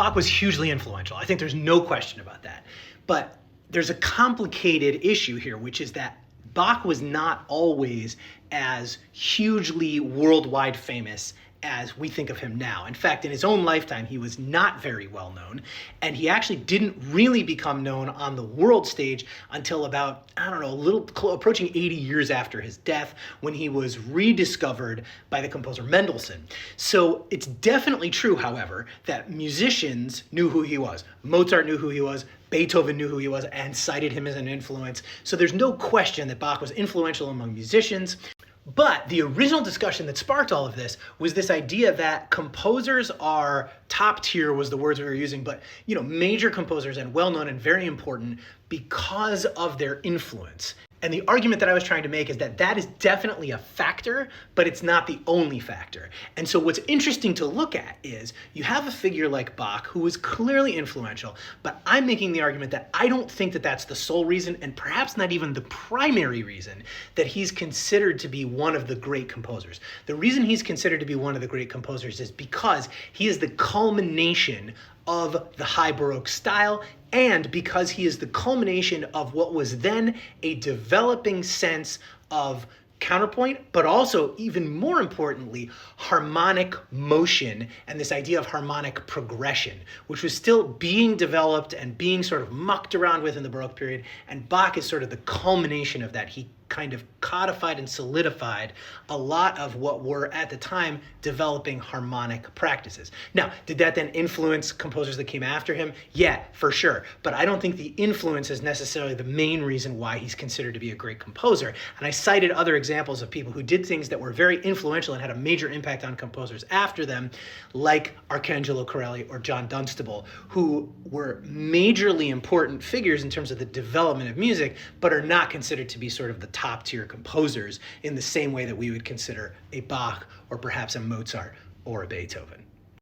Bach was hugely influential. I think there's no question about that. But there's a complicated issue here, which is that Bach was not always as hugely worldwide famous as we think of him now. In fact, in his own lifetime, he was not very well known, and he actually didn't really become known on the world stage until about, I don't know, approaching 80 years after his death, when he was rediscovered by the composer Mendelssohn. So it's definitely true, however, that musicians knew who he was. Mozart knew who he was, Beethoven knew who he was and cited him as an influence. So there's no question that Bach was influential among musicians. But the original discussion that sparked all of this was this idea that composers are top tier, was the words we were using, but major composers and well-known and very important because of their influence. And the argument that I was trying to make is that that is definitely a factor, but it's not the only factor. And so what's interesting to look at is you have a figure like Bach who was clearly influential, but I'm making the argument that I don't think that that's the sole reason, and perhaps not even the primary reason, that he's considered to be one of the great composers. The reason he's considered to be one of the great composers is because he is the culmination of the high Baroque style, and because he is the culmination of what was then a developing sense of counterpoint, but also, even more importantly, harmonic motion and this idea of harmonic progression, which was still being developed and being sort of mucked around with in the Baroque period. And Bach is sort of the culmination of that. He kind of codified and solidified a lot of what were at the time developing harmonic practices. Now, did that then influence composers that came after him? Yeah, for sure. But I don't think the influence is necessarily the main reason why he's considered to be a great composer. And I cited other examples of people who did things that were very influential and had a major impact on composers after them, like Arcangelo Corelli or John Dunstable, who were majorly important figures in terms of the development of music, but are not considered to be sort of the top tier composers in the same way that we would consider a Bach or perhaps a Mozart or a Beethoven.